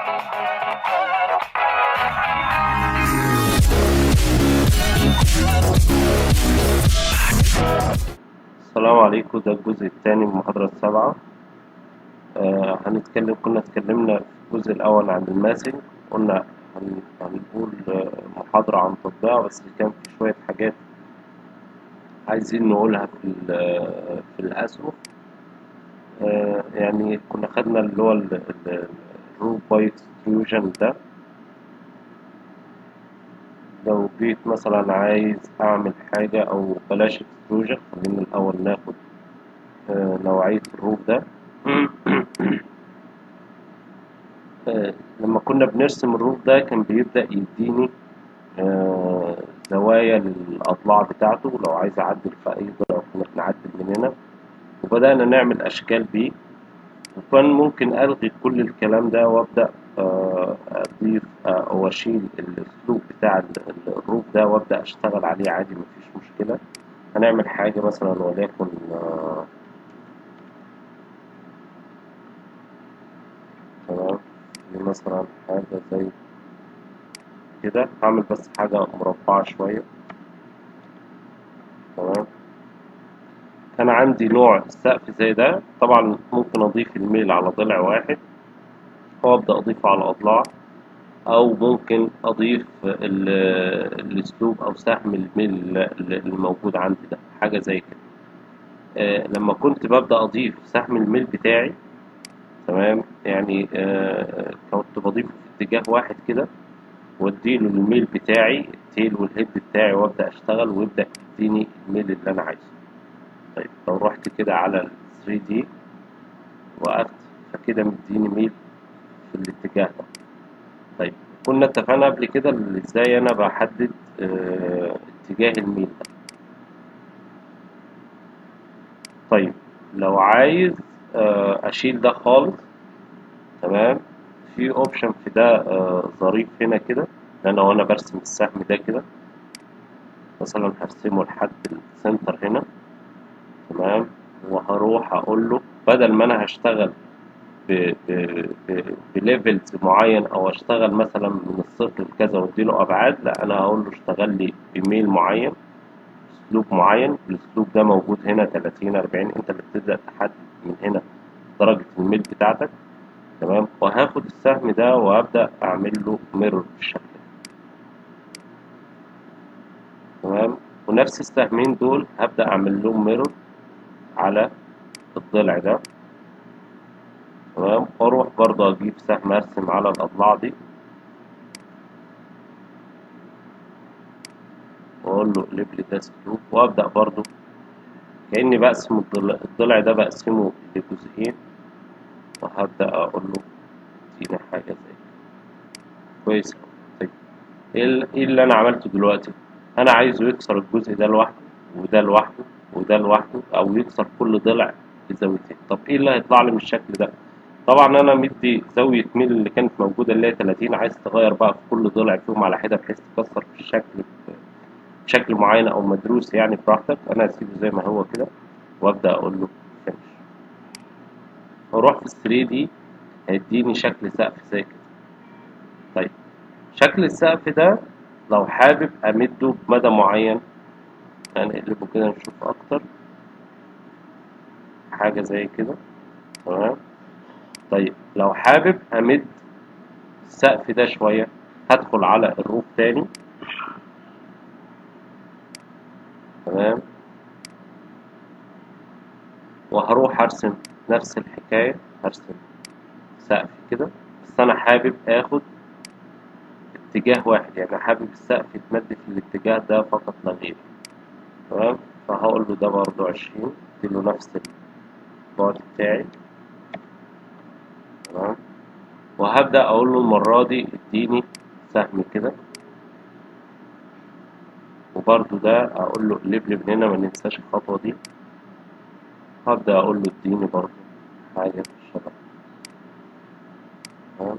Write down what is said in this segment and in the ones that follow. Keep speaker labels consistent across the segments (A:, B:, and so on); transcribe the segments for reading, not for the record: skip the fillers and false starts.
A: السلام عليكم. ده الجزء الثاني من المحاضرة السابعة. كنا اتكلمنا في الجزء الأول عن الماسنج. قلنا هنقول محاضرة عن تطبيق، بس كان في شوية حاجات عايزين نقولها في الأسقف. يعني كنا خدنا اللي هو الروف باي اكستروجن ده. لو جيت مثلا عايز أعمل حاجة، أو بلاش اكستروجن، خلينا الأول ناخد نوعية الروف ده. لما كنا بنرسم الروف ده كان بيبدأ يديني زوايا للأضلاع بتاعته. لو عايز أعدل في أي ضلع كنا بنعدل من هنا، وبدأنا نعمل أشكال بيه. وكان ممكن ألغي كل الكلام ده وأبدأ أضيف أو أشيل الأسلوب بتاع الروف ده وأبدأ أشتغل عليه عادي، مفيش مشكلة. هنعمل حاجة مثلا وليكن تمام، مثلا حاجة زي كده. هعمل بس حاجة مربعة شوية. تمام، كان عندي نوع السقف زي ده. طبعا ممكن أضيف الميل على ضلع واحد وأبدأ أضيفه على أضلاع، أو ممكن أضيف الأسلوب أو سهم الميل الموجود عندي ده، حاجة زي كده. لما كنت ببدأ أضيف سهم الميل بتاعي، تمام، يعني كنت بضيفه في اتجاه واحد كده، واديله الميل بتاعي التيل والهيد بتاعي، وابدا اشتغل ويبدا يديني الميل اللي انا عايزه. طيب لو رحت كده على ال 3 دي وقفت، فكده مديني ميل في الاتجاه ده. طيب كنا اتفقنا قبل كده ازاي انا بحدد اتجاه الميل ده. طيب لو عايز اشيل ده خالص، تمام، في اوبشن في ده ظريف هنا كده. ان وانا برسم السهم ده كده، مثلا هرسمه لحد السنتر هنا، تمام، وهروح اقول له بدل ما انا هشتغل بليفلز معين، او اشتغل مثلا من الصفر لكذا واديله ابعاد، لا، انا هقول له اشتغل لي بميل معين، اسلوب معين. الاسلوب ده موجود هنا 30 40، انت اللي بتبدا تحدد من هنا درجه الميل بتاعتك. تمام، وهاخد السهم ده وابدا اعمل له ميرور بالشكل ده. تمام، ونفس السهمين دول هبدا اعمل لهم ميرور على الضلع ده. تمام، واروح برضه اجيب سهم ارسم على الاضلاع دي، واقول له اقلب لي ده اسلوب، وابدا برضه كاني بقسم الضلع ده، بقسمه لجزئين، وهبدا اقول له اديني حاجه زي كده. كويس. طيب ايه اللي انا عملته دلوقتي؟ انا عايزه يكسر الجزء ده لوحده، وده لوحده، وده لوحده، او يكسر كل ضلع بزاويتين. طب ايه اللي هيطلع لي من الشكل ده؟ طبعا انا مدي زاويه ميل اللي كانت موجوده اللي هي 30، عايز تغير بقى في كل ضلع فيهم على حده بحيث تكسر في الشكل بشكل معين او مدروس، يعني براحتك. انا هسيبه زي ما هو كده، وابدا اقول له فينش. واروح في 3 دي هيديني شكل سقف زي كده. طيب شكل السقف ده لو حابب امده بمدى معين، هنقلبه كده نشوف اكتر، حاجه زي كده. تمام. طيب لو حابب امد السقف ده شويه، هدخل على الروف تاني. تمام، وهروح ارسم نفس الحكايه، هرسم سقف كده، بس انا حابب اخد اتجاه واحد، يعني حابب السقف يتمد في الاتجاه ده فقط لا غير. تمام، فهقول له ده برضه 20، اديله نفس البعد بتاعي. تمام، وهبدأ اقول له المرة دي اديني سهم كده، وبرضه ده اقول له اقلب لي من هنا، ما ننساش الخطوة دي. هبدأ اقول له اديني برضه حاجة شبه. تمام،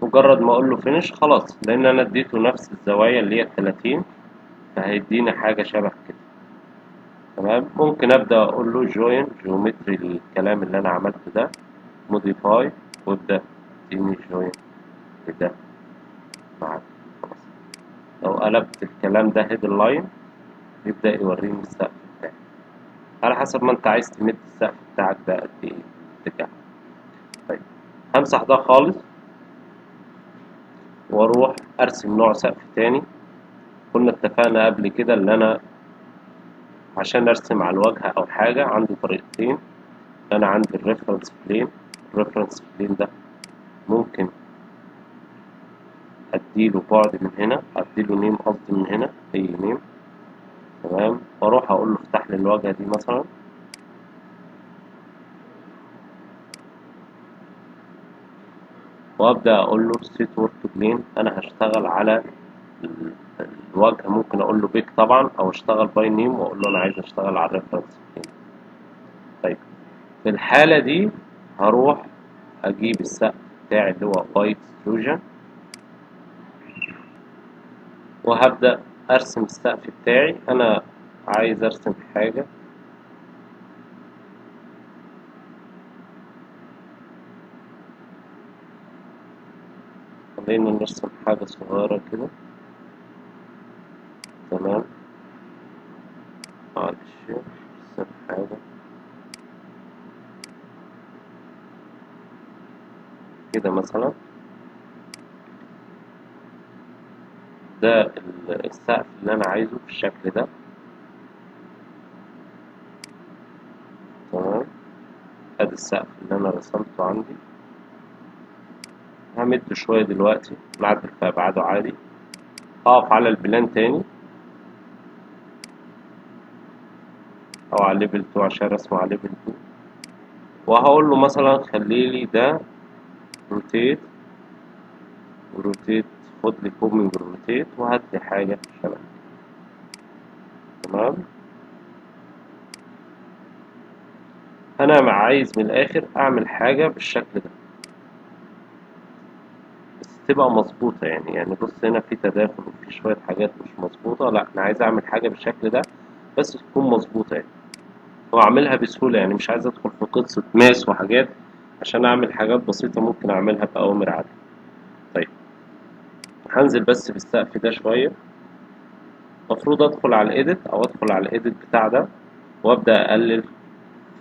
A: مجرد ما اقول له فينش خلاص، لان انا اديته نفس الزوايا اللي هي 30، فهيديني حاجة شبه كده. تمام، ممكن ابدا اقول له جوين جيومتري الكلام اللي انا عملته ده، موديفاي، وابدا اديني جوينت لده مع ده. خلاص لو قلبت الكلام ده هيد لاين يبدأ يوريني السقف بتاعي على حسب ما انت عايز تمد السقف بتاعك ده قد ايه اتجاه. طيب همسح ده خالص واروح ارسم نوع سقف تاني. كنا اتفقنا قبل كده اللي انا عشان ارسم على الواجهة او حاجة عندي طريقتين. انا عندي الريفرنس بلين. الريفرنس بلين ده ممكن اديله بعد من هنا، اديله نيم قصدي من هنا اي نيم. تمام واروح اقول له افتح لي الواجهة دي مثلا، وابدا اقول له سيت ورك بلين. انا هشتغل على الواجهة، ممكن اقول له بيك طبعا او اشتغل باي نيم واقول له انا عايز اشتغل على الريفرنس بلين. طيب في الحالة دي هروح اجيب السقف بتاعي اللي هو باي اكستروجن وهبدأ ارسم السقف بتاعي. انا عايز ارسم حاجة خلينا نرسم حاجة صغيرة كده. تمام معلش نرسم حاجة كده مثلا. ده السقف اللي انا عايزه بالشكل ده. تمام ادي السقف اللي انا رسمته عندي. همده شوية دلوقتي نعدل في ابعاده عادي. اقف على البلان تاني او على ليفل 2 عشان رسمه على ليفل 2، وهقول له مثلا خليلي ده روتيت وروتيت. خد لي كومينج روتيت وهات لي حاجة شبه. تمام انا عايز من الاخر اعمل حاجة بالشكل ده بس تبقى مظبوطة. يعني بص هنا في تداخل وفي شوية حاجات مش مظبوطة. لا انا عايز اعمل حاجة بالشكل ده بس تكون مظبوطة يعني، واعملها بسهولة. يعني مش عايز ادخل في قصة ماس وحاجات عشان اعمل حاجات بسيطة ممكن اعملها بأوامر عادية. طيب هنزل بس في السقف ده شوية. المفروض ادخل على الايديت او ادخل على الايديت بتاع ده وابدأ اقلل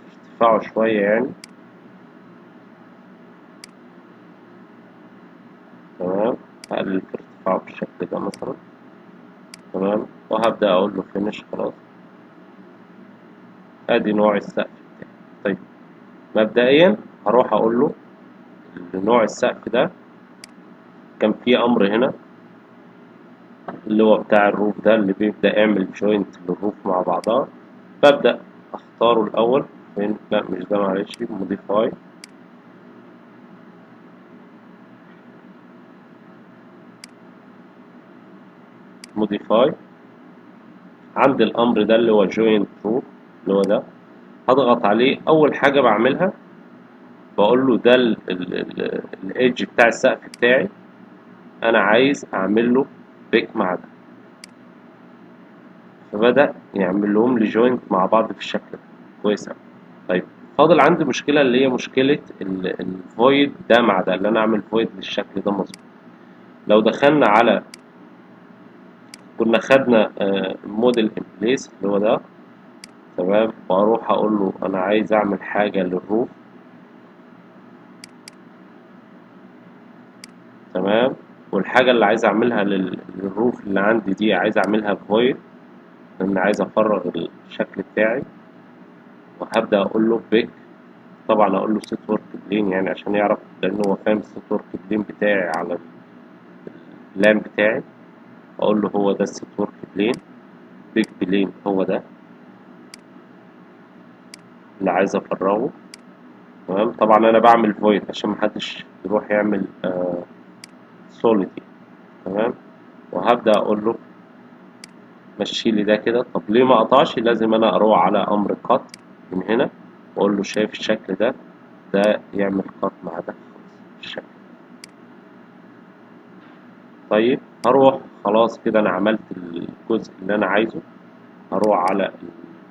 A: ارتفاعه شوية يعني. تمام هقلل في ارتفاعه بالشكل ده مثلا. تمام وهبدأ اقول له فينيش. خلاص ادي نوع السقف بتاعي. طيب مبدئيا هروح اقول له نوع السقف ده كان فيه امر هنا اللي هو بتاع الروف ده اللي بيبدأ يعمل جوينت للروف مع بعضها. ببدأ اختاره الاول فين. لا مش ده معلش موديفاي. موديفاي عند الامر ده اللي هو جوينت روف اللي هو ده هضغط عليه. اول حاجة بعملها بقول له ده الايدج بتاع السقف بتاعي انا عايز اعمل له بيك مع ده. فبدأ يعمل لهم لي جوينت مع بعض بالشكل ده كويس أوي. طيب فاضل عندي مشكلة اللي هي مشكلة الفويد ده مع ده، اللي انا اعمل فويد بالشكل ده مظبوط. لو دخلنا على كنا خدنا موديل ان بليس اللي هو ده. تمام واروح اقول له انا عايز اعمل حاجة للروف. تمام والحاجة اللي عايز اعملها للروف اللي عندي دي عايز اعملها فويد لان عايز افرغ الشكل بتاعي. وهبدأ اقول له بيك. طبعا اقول له سيت ورك بلين يعني عشان يعرف لان هو فاهم السيت ورك بلين بتاعي على اللام بتاعي. اقول له هو ده السيت ورك بلين. بيك بلين هو ده اللي عايز افرغه. تمام طبعا انا بعمل فويد عشان محدش يروح يعمل سوليد. تمام وهبدأ اقول له مشي لي ده كده. طب ليه ما قطعش؟ لازم انا اروح على امر قط من هنا واقول له شايف الشكل ده ده يعمل قط مع ده خلاص الشكل. طيب هروح خلاص كده انا عملت الجزء اللي انا عايزه. هروح على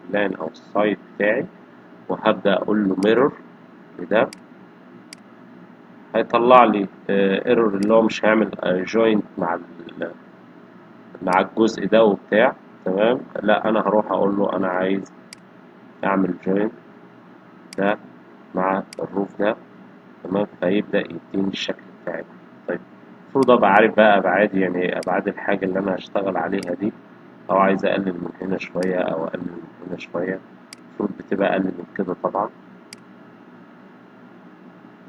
A: البلان او السايت بتاعي وهبدأ اقول له ميرور لده. هيطلع لي ايرور اللي هو مش هيعمل جوينت مع الجزء ده وبتاع. تمام، لا انا هروح اقول له انا عايز اعمل جوينت ده مع الروف ده. تمام، فيبدأ يديني الشكل بتاعي. طيب المفروض ابقى عارف بقى ابعاد، يعني ابعاد الحاجة اللي انا هشتغل عليها دي، او عايز اقلل من هنا شوية او اقلل من هنا شوية. المفروض بتبقى اقل من كده طبعا.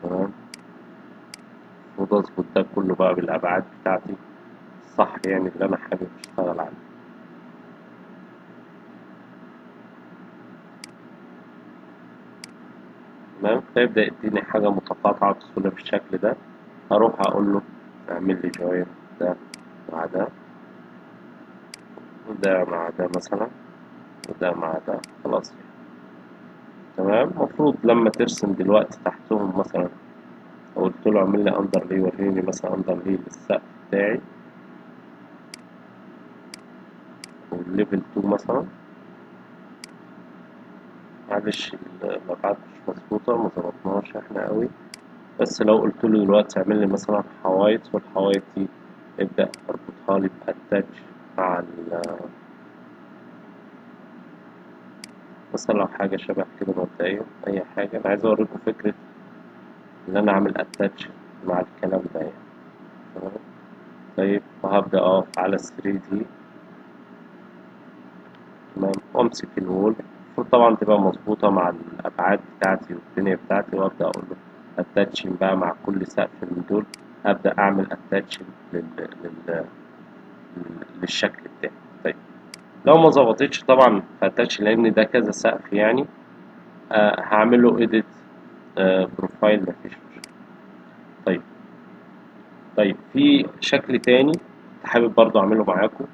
A: تمام، المفروض اظبط ده كله بقى بالابعاد بتاعتي الصح، يعني اللي انا حابب اشتغل عليه. تمام، فيبدأ يديني حاجة متقاطعة بسهولة بالشكل ده. هروح اقول له اعمل لي جوين ده مع ده، وده مع ده مثلا، وده مع ده. خلاص. تمام، المفروض لما ترسم دلوقتي تحتهم مثلا، لو قلت له اعمل لي اندر لي، وريني مثلا اندر لي للسقف بتاعي والليفل 2 مثلا. معلش الابعاد مش مظبوطة، مظبطناهاش احنا قوي. بس لو قلت له دلوقتي اعمل لي مثلا حوايط، والحوايط دي ابدأ اربطها لي باتاتش مع مثلا لو حاجة شبه كده مبدئيا، أي حاجة. أنا عايز أوريكم فكرة إن أنا أعمل أتاتش مع الكلام ده يعني. تمام، طيب وهبدأ أقف على 3D. تمام، وأمسك الوول. المفروض طبعا تبقى مظبوطة مع الأبعاد بتاعتي والدنيا بتاعتي، وأبدأ أقول له أتاتش بقى مع كل سقف من دول. أبدأ أعمل أتاتش لل... للشكل بتاعي. طيب لو ما ظبطتش طبعا أتاتش، لأن ده كذا سقف يعني، هعمل له إيديت بروفايل، مفيش مشكلة. طيب في شكل تاني حابب برضو اعمله معاكم،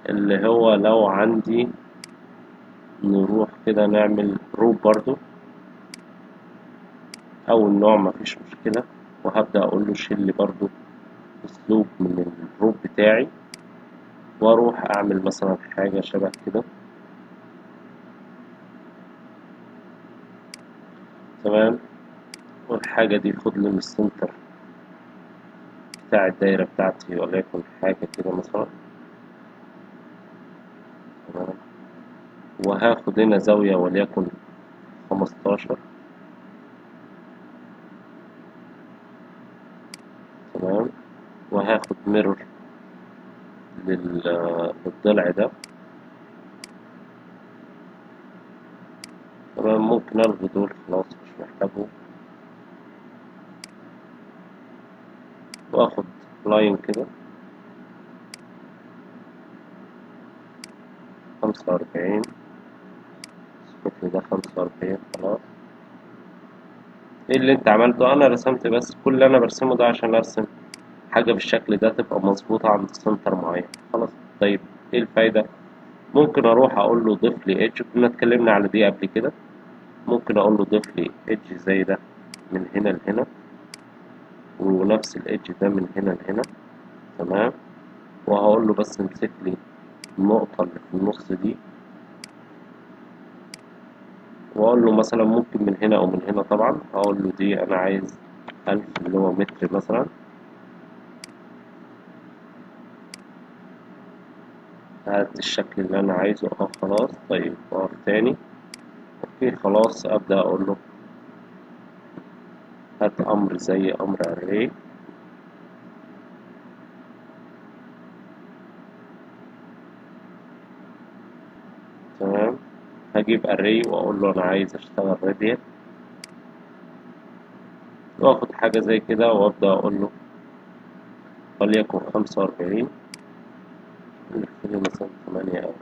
A: اللي هو لو عندي نروح كده نعمل روب برضو، او النوع مفيش مشكلة. وهبدأ اقول له شيل لي برضو اسلوب من الروب بتاعي، واروح اعمل مثلا حاجة شبه كده. تمام، والحاجة دي خد لي من السنتر بتاع الدايرة بتاعتي، وليكن حاجة كده مثلا. تمام، وهاخد هنا زاوية وليكن 15. تمام، وهاخد ميرور للضلع ده. تمام، ممكن ألغي دول خلاص مش محتاجهم، وآخد لاين كده 45. الشكل ده 45 خلاص. ايه اللي انت عملته؟ انا رسمت بس، كل اللي انا برسمه ده عشان ارسم حاجة بالشكل ده تبقى مظبوطة عند سنتر معين. خلاص. طيب ايه الفايدة؟ ممكن اروح اقول له ضيف لي ايدج، كنا اتكلمنا على دي قبل كده. ممكن اقول له ضيف لي ايدج زي ده من هنا لهنا، ونفس الايدج ده من هنا لهنا. تمام، وهقول له بس امسك لي النقطة اللي في النص دي، واقول له مثلا ممكن من هنا او من هنا. طبعا هقول له دي انا عايز 1000 اللي هو متر مثلا. هات الشكل اللي انا عايزه. خلاص. طيب تاني. اوكي خلاص، ابدا اقول له هات امر زي امر array. تمام، هجيب array واقول له انا عايز اشتغل radial، واخد حاجه زي كده وابدا اقول له وليكن 45. نخلي مثلا 8 او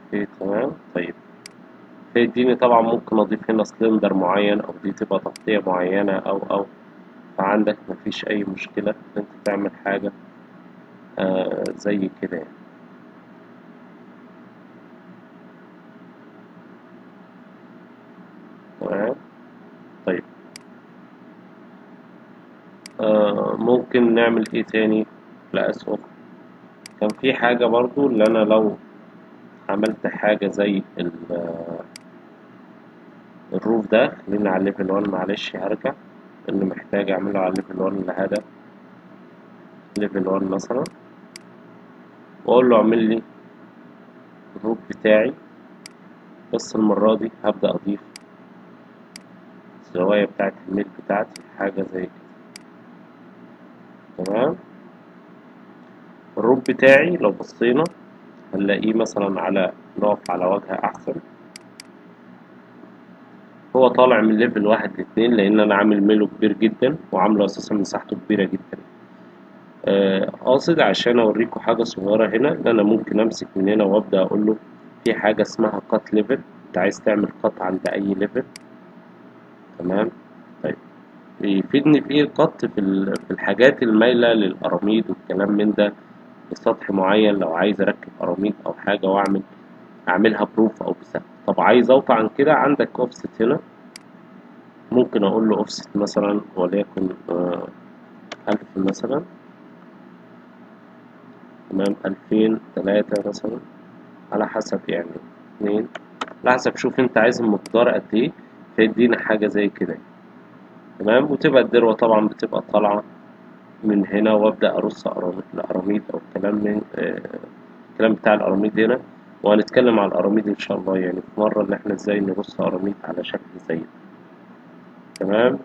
A: اوكي. تمام. طيب فيديني طبعا ممكن اضيف هنا سلندر معين، او دي تبقى تغطية معينة او فعندك مفيش اي مشكلة ان انت تعمل حاجة زي كده يعني. تمام. طيب ممكن نعمل ايه تاني؟ الأسقف كان في حاجة برضو، اللي انا لو عملت حاجة زي الروف ده خلينا على ليفل 1. معلش هرجع لأنه محتاج أعمله على ليفل 1 لهذا ليفل 1 مثلا، وأقول له اعمل لي الروف بتاعي. بس المرة دي هبدأ أضيف الزوايا بتاعت الميل بتاعتي حاجة زي كده. تمام. الروف بتاعي لو بصينا هنلاقيه مثلا على نقف على واجهة أحسن. هو طالع من ليفل 1 ل2 لأن أنا عامل ميله كبير جدا وعامله أساسا مساحته كبيرة جدا. قاصد عشان أوريكم حاجة صغيرة هنا إن أنا ممكن أمسك من هنا وأبدأ أقول له في حاجة اسمها قط ليفل. أنت عايز تعمل قط عند أي ليفل. تمام. طيب بيفيدني في القط في الحاجات المايلة للقراميد والكلام من ده لسطح معين. لو عايز أركب قراميد أو حاجة أعملها بروف أو بسقف. طب عايز أوطى عن كده، عندك أوفست هنا. ممكن أقول له أوفست مثلا وليكن 1000 مثلا. تمام. 2000 3 مثلا على حسب يعني 2 على حسب. شوف أنت عايز المقدار قد إيه فيدينا حاجة زي كده. تمام. وتبقى الدروة طبعا بتبقى طالعة من هنا، وابدا ارص القراميد او الكلام من الكلام بتاع القراميد هنا. وهنتكلم على القراميد ان شاء الله يعني في مره، ان احنا ازاي نرص قراميد على شكل زي ده. تمام.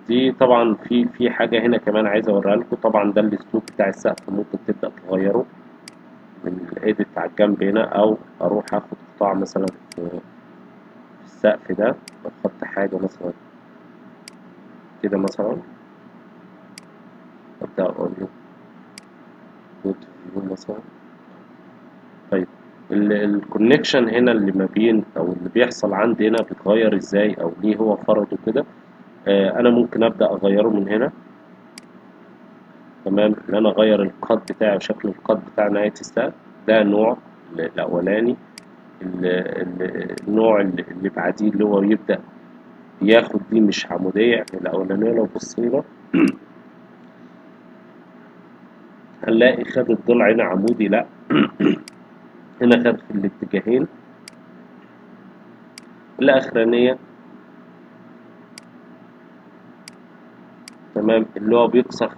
A: دي طبعا في حاجه هنا كمان عايز اوريها لكم. طبعا ده الاسلوب بتاع السقف، ممكن تبدا تغيره من الايديت على الجنب هنا، او اروح اخد قطاع مثلا في السقف ده واحط حاجه مثلا كده مثلا، ابدا اقول له فيو مثلا. طيب الكونكشن هنا اللي ما بين او اللي بيحصل عندي هنا بيتغير ازاي، او ليه هو فرضه كده. انا ممكن ابدا اغيره من هنا. تمام. ان انا اغير القط بتاعي وشكل القط بتاع نهايه السقف. ده نوع الاولاني. النوع اللي بعديه اللي هو يبدا ياخد دي مش عموديه. يعني الاولانيه لو بصينا هنلاقي خد الضلع هنا عمودي، لا هنا خد في الاتجاهين. الاخرانيه تمام اللي هو بيكسر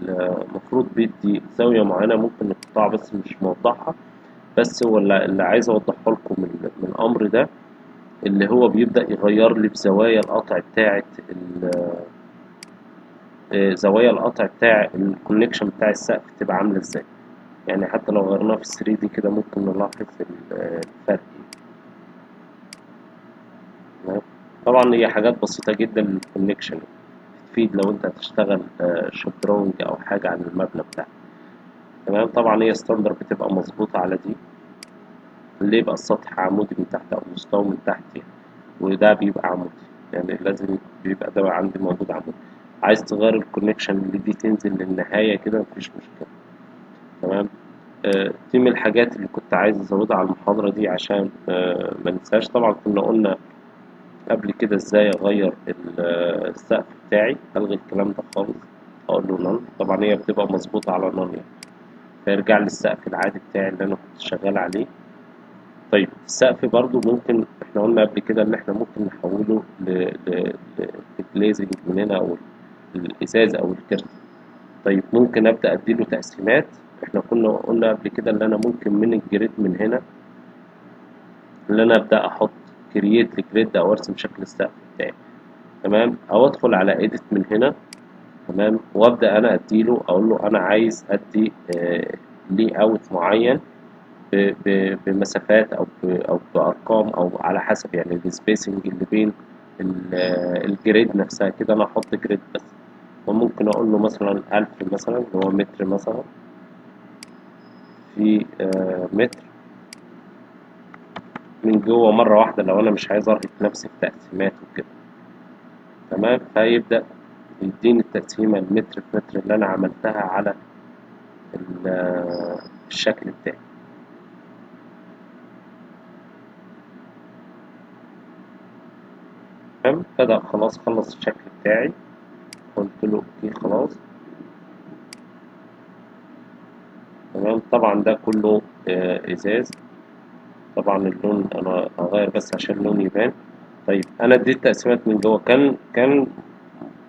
A: المفروض بيدي زاوية معينة. ممكن القطاع بس مش موضحها، بس هو اللي عايز اوضحه لكم من الامر ده، اللي هو بيبدأ يغير لي بزوايا القطع بتاعة زوايا القطع بتاع الكونكشن بتاع السقف تبقى عاملة ازاي. يعني حتى لو غيرناه في 3 دي كده ممكن نلاحظ الفرق. تمام. طبعا هي حاجات بسيطة جدا للكونكشن، تفيد لو انت هتشتغل شوب دراونج او حاجة عن المبنى بتاعك. تمام. طبعا هي ستاندر بتبقى مظبوطة على دي، اللي يبقى السطح عمودي من تحت أو مستوي من تحت يعني. وده بيبقى عمودي، يعني لازم بيبقى ده عندي موجود عمودي. عايز تغير الكونكشن اللي دي تنزل للنهاية كده مفيش مشكلة. تمام. دي من الحاجات اللي كنت عايز أزودها على المحاضرة دي عشان ما ننساش. طبعا كنا قلنا قبل كده ازاي أغير السقف بتاعي. ألغي الكلام ده خالص، أقول له نون. طبعا هي بتبقى مظبوطة على نون يعني، فيرجع لي السقف العادي بتاعي اللي أنا كنت شغال عليه. طيب السقف برضو ممكن، احنا قلنا قبل كده ان احنا ممكن نحوله لجليزنج من هنا او الازاز او الكرتون. طيب ممكن ابدا اديله تقسيمات. احنا كنا قلنا قبل كده ان انا ممكن من الجريد من هنا ان انا ابدا احط كرييت لجريد او ارسم شكل السقف بتاعي. تمام. او ادخل على ايديت من هنا. تمام. وابدا انا اديله اقول له انا عايز ادي لي اوت معين بمسافات او بارقام او على حسب يعني السبيسنج اللي بين الجريد نفسها كده. انا احط جريد بس، وممكن اقول له مثلا 1000 مثلا اللي هو متر مثلا في متر من جوه مرة واحدة لو انا مش عايز ارهق نفسي في تقسيمات وكده. تمام. فيبدأ يديني التقسيمة المتر في متر اللي انا عملتها على الشكل بتاعي. تمام. بدأ خلاص خلص الشكل بتاعي، قلت له اوكي خلاص. تمام. طبعا ده كله ازاز. طبعا اللون انا هغير بس عشان اللون يبان. طيب انا اديت تقسيمات من جوه، كان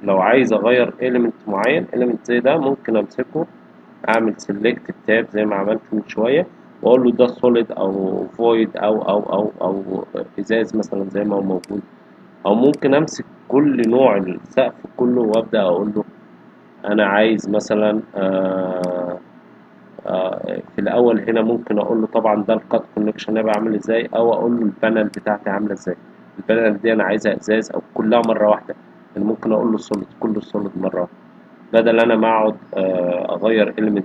A: لو عايز اغير element معين، element زي ده ممكن امسكه اعمل select tab زي ما عملت من شويه، واقول له ده solid او void او ازاز مثلا زي ما هو موجود. او ممكن امسك كل نوع السقف كله وابدا اقول له انا عايز مثلا في الاول هنا ممكن اقول له طبعا ده الكات كونكشن هيبقى عامل ازاي، او اقول له البانل بتاعتي عامله ازاي. البانل دي انا عايزها ازاز او كلها مره واحده، يعني ممكن اقول له سوليد، كله سوليد مره واحده، بدل انا ما اقعد اغير اليمنت.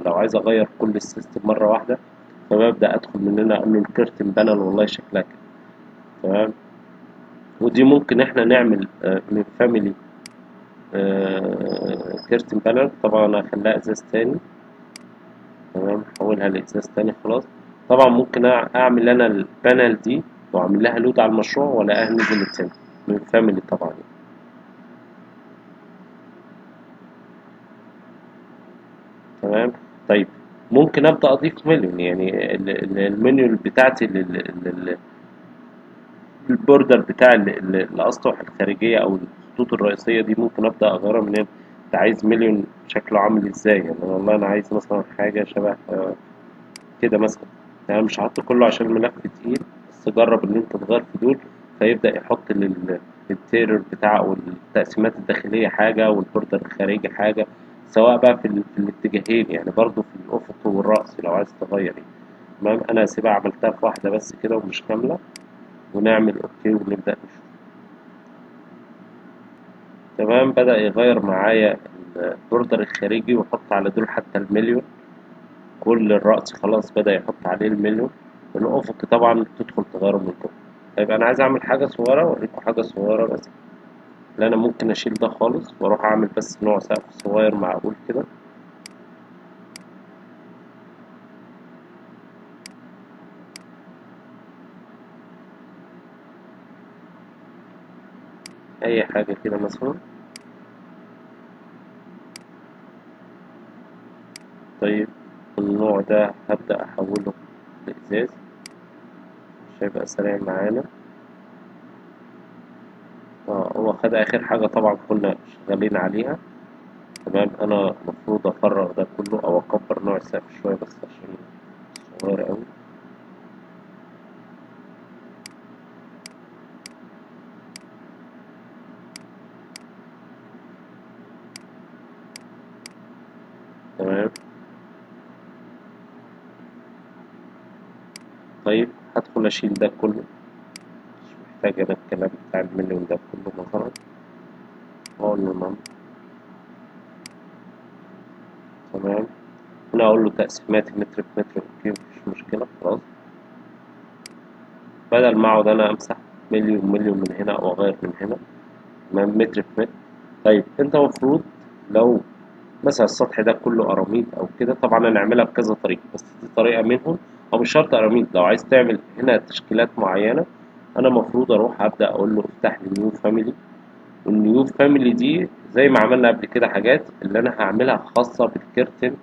A: لو عايز اغير كل السيستم مره واحده، فببدا ادخل من هنا اقول له الكيرتن بانل والله شكلها كده. تمام. ودي ممكن احنا نعمل من فاميلي كيرتن بانل. طبعا انا هخليها ازاز تاني. تمام، حولها لإزاز تاني خلاص. طبعا ممكن أعمل أنا البانل دي وأعمل لها لود على المشروع ولا نزلت تاني من فاميلي طبعا يعني. تمام. طيب ممكن أبدأ أضيف مليون، يعني المنيو بتاعتي البوردر بتاع الأسطح الخارجية أو الخطوط الرئيسية دي ممكن أبدأ أغيرها من هنا. أنت عايز مليون شكله عامل إزاي؟ يعني والله أنا عايز مثلا حاجة شبه كده مثلا. يعني مش هحط كله عشان الملف تقيل، بس جرب ان انت تغير في دول، فيبدأ يحط للتيرر بتاعه والتقسيمات الداخلية حاجة والبوردر الخارجي حاجة، سواء بقى في الاتجاهين، يعني برضو في الأفق والرأس لو عايز تغير يعني. تمام. أنا هسيبها عملتها في واحدة بس كده ومش كاملة، ونعمل أوكي ونبدأ نشوف. تمام. بدأ يغير معايا البوردر الخارجي ويحط على دول حتى المليون. كل الرأس خلاص بدأ يحط عليه المليون. الأفق طبعا تدخل تغيره من جوه. طيب أنا عايز أعمل حاجة صغيرة، أوريكم حاجة صغيرة بس. اللي أنا ممكن أشيل ده خالص وأروح أعمل بس نوع سقف صغير معقول كده. أي حاجة كده مثلا. طيب النوع ده هبدأ أحوله لإزاز عشان يبقى سريع معانا. هو خد آخر حاجة طبعا كنا شغالين عليها. تمام. أنا المفروض أفرغ ده كله أو أكبر نوع السقف شوية بس عشان صغير أوي. تمام. طيب هدخل أشيل ده كله، مش محتاج أنا الكلام بتاع المليون ده كله مثلا. أقول له نعم. تمام. هنا أقول له تقسيمات متر في متر، أوكي مفيش مشكلة خلاص. بدل ما أقعد أنا أمسح مليون مليون من هنا أو أغير من هنا. تمام. متر في متر. طيب أنت مفروض لو مثلا السطح ده كله أراميد أو كده، طبعا أنا أعملها بكذا طريقة بس دي طريقة منهم. أو مش شرط أراميد، لو عايز تعمل هنا تشكيلات معينة، أنا مفروض أروح أبدأ أقول له افتح لي نيو فاميلي. والنيو فاميلي دي زي ما عملنا قبل كده حاجات اللي أنا هعملها خاصة بالكيرتن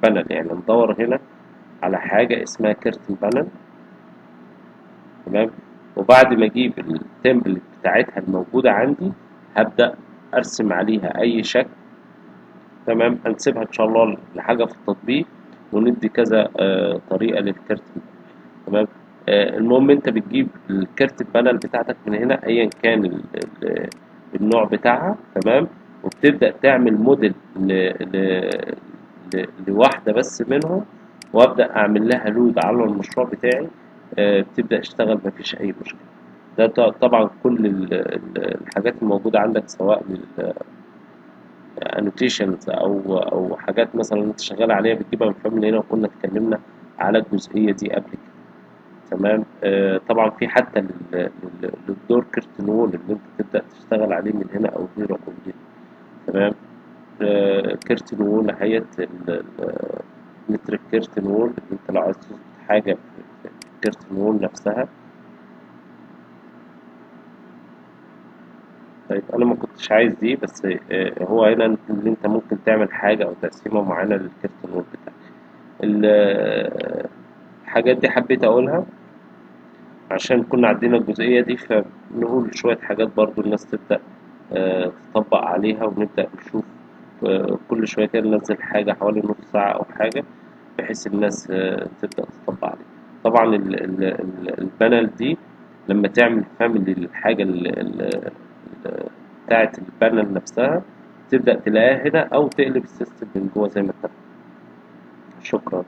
A: بانل، يعني ندور هنا على حاجة اسمها كيرتن بانل. تمام. وبعد ما اجيب التمبلت بتاعتها الموجودة عندي، هبدأ ارسم عليها اي شكل. تمام. هنسيبها ان شاء الله لحاجة في التطبيق، وندي كذا طريقة للكيرتن. تمام. المهم انت بتجيب الكيرتن بانل بتاعتك من هنا ايا كان النوع بتاعها. تمام. وبتبدأ تعمل موديل لواحدة بس منهم، وابدأ اعمل لها لود على المشروع بتاعي. بتبدأ تشتغل مفيش اي مشكلة. ده طبعا كل الحاجات الموجودة عندك، سواء للانوتيشنز او حاجات مثلا انت شغال عليها بتجيبها من فم هنا، وكنا اتكلمنا على الجزئية دي قبل كده. تمام. طبعا في حتى للدور كيرتن وول اللي انت تبدأ تشتغل عليه من هنا او غيره او غيره. تمام. كيرتن وول اهيت متر الكيرتن وول اللي انت لو عايز تظبط حاجة في الكيرتن وول نفسها. طيب انا ما كنتش عايز دي، بس هو هنا اللي انت ممكن تعمل حاجة او تقسيمة معينة للكيرتن وول بتاعك. الحاجات دي حبيت اقولها عشان كنا عدينا الجزئية دي، فنقول شوية حاجات برضو الناس تبدأ تطبق عليها، ونبدأ نشوف كل شوية كده ننزل حاجة حوالي نص ساعة أو حاجة، بحيث الناس تبدأ تطبق عليها. طبعا البانل دي لما تعمل فاميلي للحاجة بتاعت البانل نفسها، تبدأ تلاقيها هنا أو تقلب السيستم من جوه زي ما اتفقنا. شكرا.